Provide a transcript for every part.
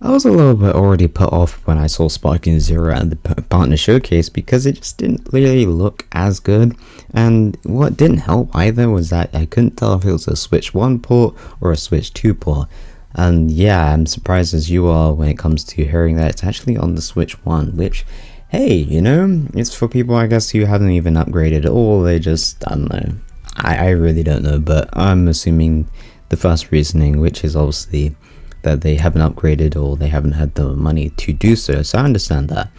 I was a little bit already put off when I saw Sparking Zero at the partner showcase because it just didn't really look as good. And what didn't help either was that I couldn't tell if it was a Switch 1 port or a Switch 2 port. And yeah, I'm surprised as you are when it comes to hearing that it's actually on the Switch 1, which, hey, it's for people I guess who haven't even upgraded at all. They just, I don't know. I really don't know, but I'm assuming the first reasoning, which is obviously that they haven't upgraded or they haven't had the money to do so. So I understand that.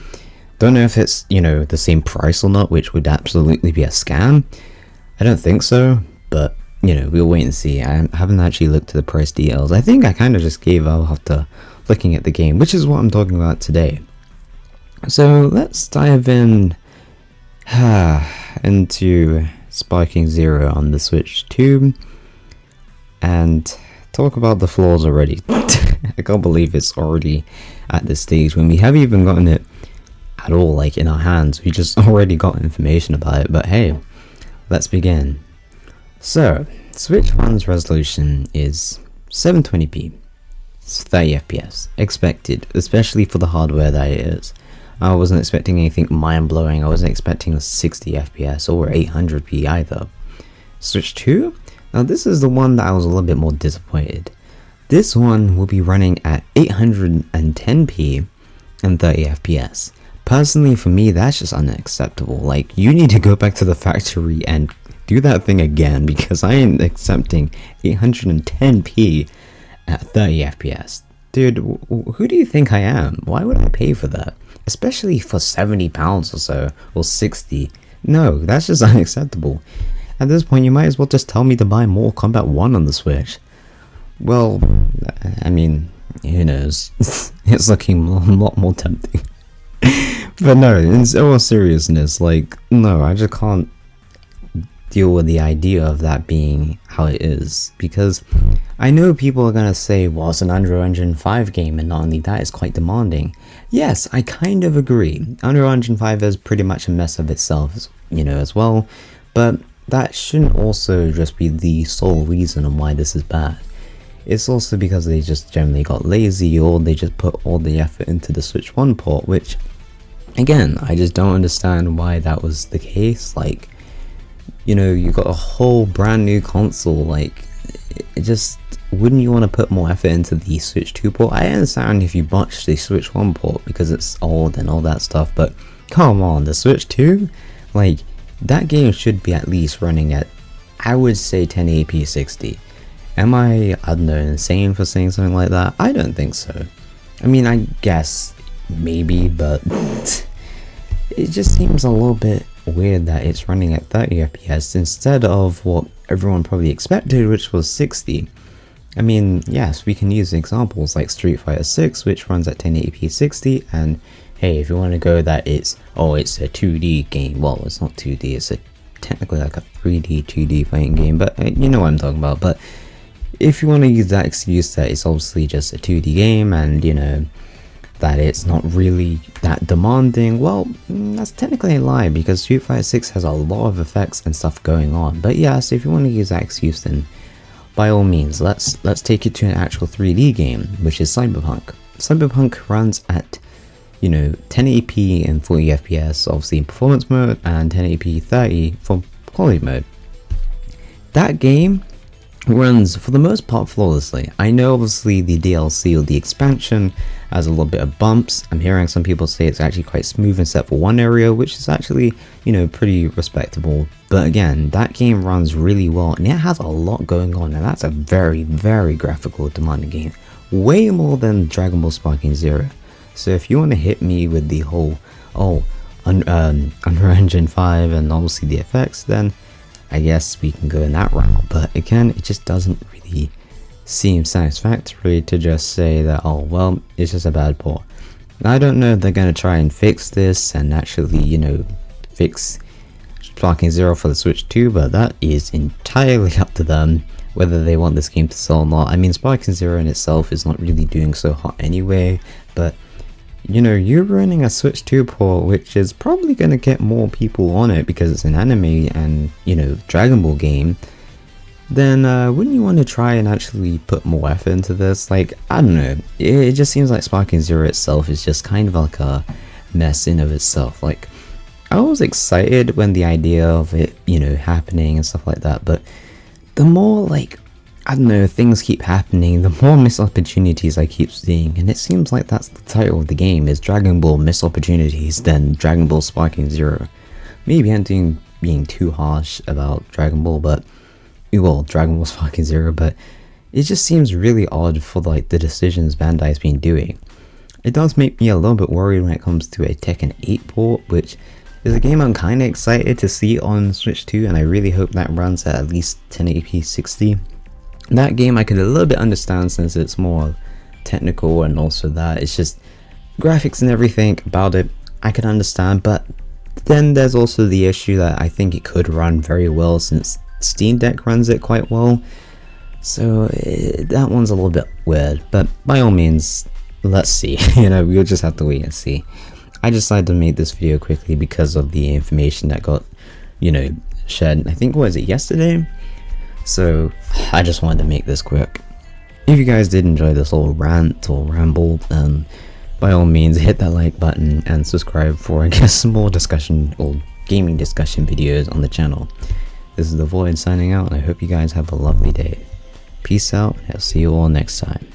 Don't know if it's, the same price or not, which would absolutely be a scam. I don't think so, but, we'll wait and see. I haven't actually looked at the price details. I think I kind of just gave up after looking at the game, which is what I'm talking about today. So let's dive in into Sparking Zero on the Switch 2 and talk about the flaws already. I can't believe it's already at this stage when we haven't even gotten it at all, like in our hands. We just already got information about it, but hey, let's begin. So, Switch 1's resolution is 720p, 30 FPS, expected, especially for the hardware that it is. I wasn't expecting anything mind-blowing. I wasn't expecting a 60 FPS or 800p either. Switch 2? Now this is the one that I was a little bit more disappointed. This one will be running at 810p and 30 FPS. Personally, for me, that's just unacceptable. Like, you need to go back to the factory and do that thing again, because I ain't accepting 810p at 30 FPS. Dude, who do you think I am? Why would I pay for that? Especially for £70 or so, or 60. No, that's just unacceptable. At this point, you might as well just tell me to buy Mortal Kombat 1 on the Switch. Well, I mean, who knows? It's looking a lot more tempting. But no, in all seriousness, no, I just can't deal with the idea of that being how it is. Because I know people are going to say, well, it's an Unreal Engine 5 game, and not only that, it's quite demanding. Yes, I kind of agree. Unreal Engine 5 is pretty much a mess of itself, as well. But that shouldn't also just be the sole reason on why this is bad. It's also because they just generally got lazy, or they just put all the effort into the Switch 1 port, which, again, I just don't understand why that was the case. You got a whole brand new console, it just, wouldn't you want to put more effort into the Switch 2 port? I understand if you botched the Switch 1 port because it's old and all that stuff, but come on, the Switch 2? That game should be at least running at, I would say, 1080p 60. Am I don't know, insane for saying something like that? I don't think so. I mean, I guess, maybe, but it just seems a little bit weird that it's running at 30 FPS instead of what everyone probably expected, which was 60. I mean, yes, we can use examples like Street Fighter 6, which runs at 1080p 60, and hey, if you want to go that it's a 2D game, well, it's not 2D, it's technically like a 3D, 2D fighting game, but you know what I'm talking about. But if you want to use that excuse that it's obviously just a 2D game and, that it's not really that demanding, well, that's technically a lie, because Street Fighter 6 has a lot of effects and stuff going on. But yeah, so if you want to use that excuse, then by all means, let's take it to an actual 3D game, which is Cyberpunk. Cyberpunk runs at 1080p and 40 FPS, obviously in performance mode, and 1080p 30 for quality mode. That game runs for the most part flawlessly. I know obviously the DLC or the expansion has a little bit of bumps. I'm hearing some people say it's actually quite smooth except for one area, which is actually, pretty respectable. But again, that game runs really well and it has a lot going on, and that's a very, very graphical demanding game. Way more than Dragon Ball Sparking Zero. So if you want to hit me with the whole, Unreal Engine 5 and obviously the effects, then I guess we can go in that route. But again, it just doesn't really seem satisfactory to just say that, oh, well, it's just a bad port. I don't know if they're going to try and fix this and actually, fix Sparking Zero for the Switch 2, but that is entirely up to them whether they want this game to sell or not. I mean, Sparking Zero in itself is not really doing so hot anyway, but you're running a Switch 2 port, which is probably going to get more people on it because it's an anime and, Dragon Ball game. then wouldn't you want to try and actually put more effort into this? Like, I don't know, it just seems like Sparking Zero itself is just kind of like a mess in of itself. Like, I was excited when the idea of it, you know, happening and stuff like that, but the more, like, I don't know, things keep happening, the more missed opportunities I keep seeing, and it seems like that's the title of the game, is Dragon Ball Missed Opportunities, then Dragon Ball Sparking Zero. Maybe I'm being too harsh about Dragon Ball, but, well, Dragon Ball Sparking Zero, but it just seems really odd for, like, the decisions Bandai's been doing. It does make me a little bit worried when it comes to a Tekken 8 port, which is a game I'm kinda excited to see on Switch 2, and I really hope that runs at least 1080p 60. That game I could a little bit understand since it's more technical, and also that it's just graphics and everything about it I could understand, but then there's also the issue that I think it could run very well since Steam Deck runs it quite well, so that one's a little bit weird, but by all means, let's see. You know, we'll just have to wait and see. I decided to make this video quickly because of the information that got, you know, shared, I think, was it yesterday? So I just wanted to make this quick. If you guys did enjoy this little rant or ramble, by all means hit that like button and subscribe for, I guess, more discussion or gaming discussion videos on the channel. This is The Void signing out, and I hope you guys have a lovely day. Peace out, and I'll see you all next time.